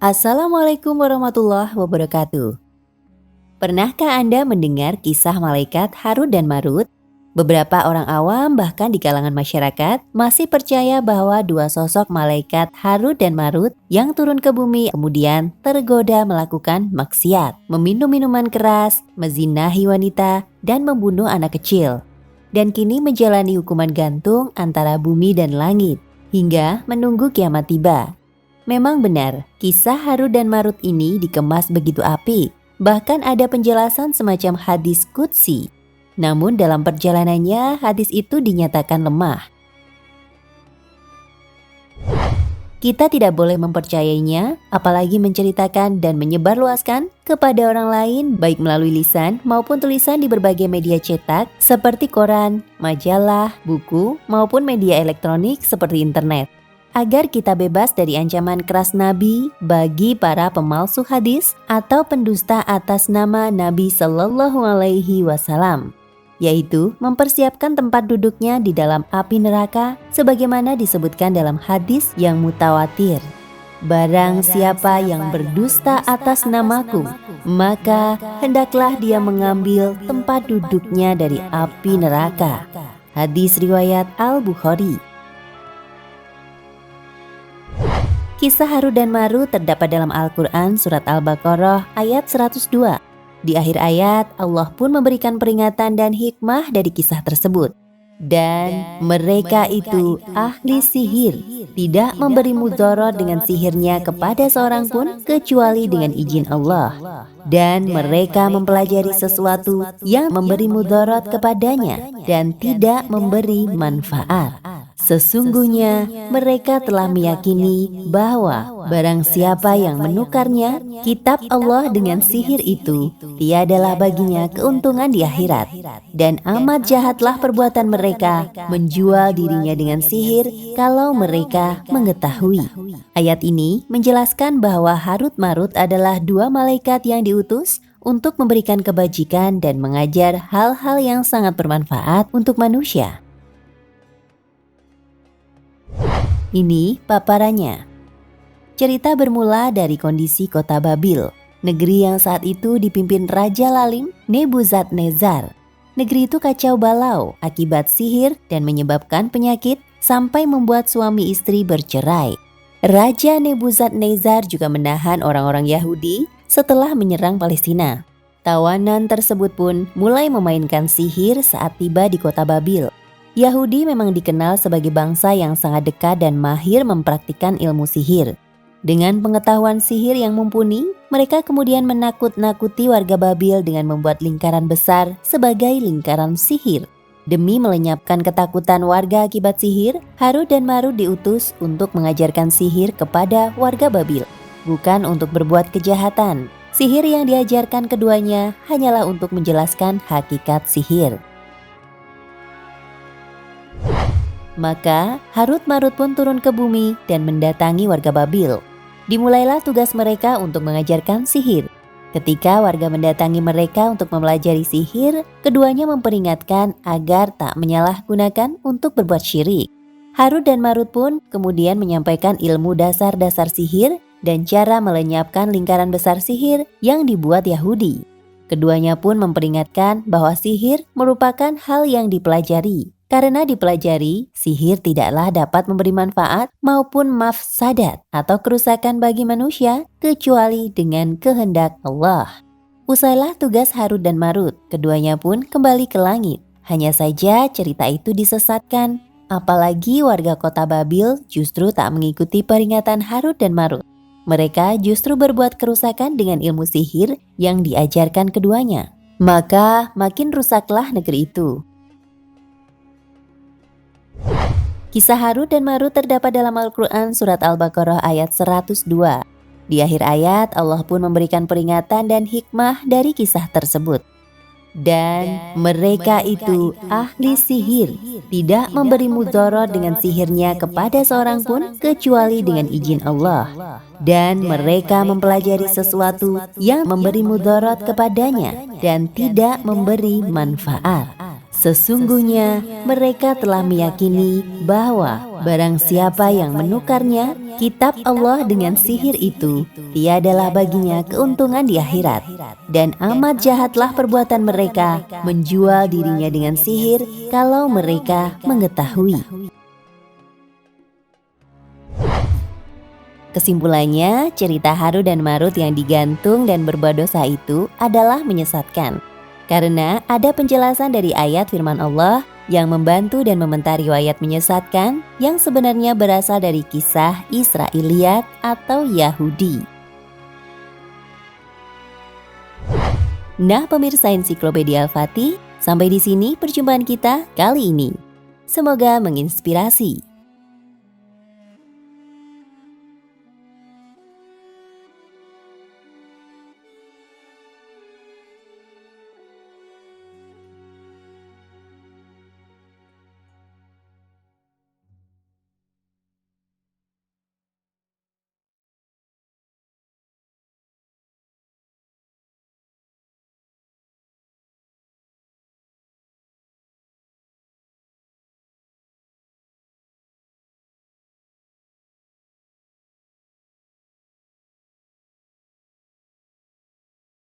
Assalamualaikum warahmatullahi wabarakatuh. Pernahkah Anda mendengar kisah malaikat Harut dan Marut? Beberapa orang awam bahkan di kalangan masyarakat masih percaya bahwa dua sosok malaikat Harut dan Marut yang turun ke bumi kemudian tergoda melakukan maksiat, meminum minuman keras, menzinahi wanita, dan membunuh anak kecil. Dan kini menjalani hukuman gantung antara bumi dan langit hingga menunggu kiamat tiba. Memang benar, kisah Harut dan Marut ini dikemas begitu apik. Bahkan ada penjelasan semacam hadis qudsi. Namun dalam perjalanannya hadis itu dinyatakan lemah. Kita tidak boleh mempercayainya, apalagi menceritakan dan menyebarluaskan kepada orang lain baik melalui lisan maupun tulisan di berbagai media cetak seperti koran, majalah, buku, maupun media elektronik seperti internet. Agar kita bebas dari ancaman keras Nabi bagi para pemalsu hadis atau pendusta atas nama Nabi Shallallahu Alaihi Wasallam, yaitu mempersiapkan tempat duduknya di dalam api neraka sebagaimana disebutkan dalam hadis yang mutawatir. Barang siapa yang berdusta atas namaku, maka hendaklah dia mengambil tempat duduknya dari api neraka. Hadis riwayat Al-Bukhari. Kisah Harut dan Marut terdapat dalam Al-Quran Surat Al-Baqarah ayat 102. Di akhir ayat, Allah pun memberikan peringatan dan hikmah dari kisah tersebut. Dan mereka itu ahli sihir, tidak memberi mudarat dengan sihirnya kepada seorang pun kecuali dengan izin Allah. Dan mereka mempelajari sesuatu yang memberi mudarat kepadanya dan tidak memberi manfaat. Sesungguhnya mereka telah meyakini bahwa barang siapa yang menukarnya kitab Allah dengan sihir itu, tiadalah baginya keuntungan di akhirat. Dan amat jahatlah perbuatan mereka menjual dirinya dengan sihir kalau mereka mengetahui. Ayat ini menjelaskan bahwa Harut Marut adalah dua malaikat yang diutus untuk memberikan kebajikan dan mengajar hal-hal yang sangat bermanfaat untuk manusia. Ini paparannya. Cerita bermula dari kondisi kota Babil, negeri yang saat itu dipimpin Raja Lalim Nebuzadnezar. Negeri itu kacau balau akibat sihir dan menyebabkan penyakit sampai membuat suami istri bercerai. Raja Nebuzadnezar juga menahan orang-orang Yahudi setelah menyerang Palestina. Tawanan tersebut pun mulai memainkan sihir saat tiba di kota Babil. Yahudi memang dikenal sebagai bangsa yang sangat dekat dan mahir mempraktikkan ilmu sihir. Dengan pengetahuan sihir yang mumpuni, mereka kemudian menakut-nakuti warga Babil dengan membuat lingkaran besar sebagai lingkaran sihir. Demi melenyapkan ketakutan warga akibat sihir, Harut dan Marut diutus untuk mengajarkan sihir kepada warga Babil, bukan untuk berbuat kejahatan. Sihir yang diajarkan keduanya hanyalah untuk menjelaskan hakikat sihir. Maka Harut Marut pun turun ke bumi dan mendatangi warga Babil. Dimulailah tugas mereka untuk mengajarkan sihir. Ketika warga mendatangi mereka untuk mempelajari sihir, keduanya memperingatkan agar tak menyalahgunakan untuk berbuat syirik. Harut dan Marut pun kemudian menyampaikan ilmu dasar-dasar sihir dan cara melenyapkan lingkaran besar sihir yang dibuat Yahudi. Keduanya pun memperingatkan bahwa sihir merupakan hal yang dipelajari. Karena dipelajari, sihir tidaklah dapat memberi manfaat maupun mafsadat atau kerusakan bagi manusia kecuali dengan kehendak Allah. Usailah tugas Harut dan Marut, keduanya pun kembali ke langit. Hanya saja cerita itu disesatkan, apalagi warga kota Babil justru tak mengikuti peringatan Harut dan Marut. Mereka justru berbuat kerusakan dengan ilmu sihir yang diajarkan keduanya. Maka makin rusaklah negeri itu. Kisah Harut dan Marut terdapat dalam Al-Quran Surat Al-Baqarah ayat 102. Di akhir ayat, Allah pun memberikan peringatan dan hikmah dari kisah tersebut. Dan mereka itu ahli sihir, tidak memberi mudarat dengan sihirnya kepada seorang pun kecuali dengan izin Allah. Dan mereka mempelajari sesuatu yang memberi mudarat kepadanya dan tidak memberi manfaat. Sesungguhnya mereka telah meyakini bahwa barang siapa yang menukarnya kitab Allah dengan sihir itu, tiadalah baginya keuntungan di akhirat. Dan amat jahatlah perbuatan mereka menjual dirinya dengan sihir kalau mereka mengetahui. Kesimpulannya, cerita Harut dan Marut yang digantung dan berbuat dosa itu adalah menyesatkan. Karena ada penjelasan dari ayat firman Allah yang membantu dan mementari riwayat menyesatkan yang sebenarnya berasal dari kisah Israiliyat atau Yahudi. Nah pemirsa Ensiklopedia Al-Fatih, sampai di sini perjumpaan kita kali ini. Semoga menginspirasi.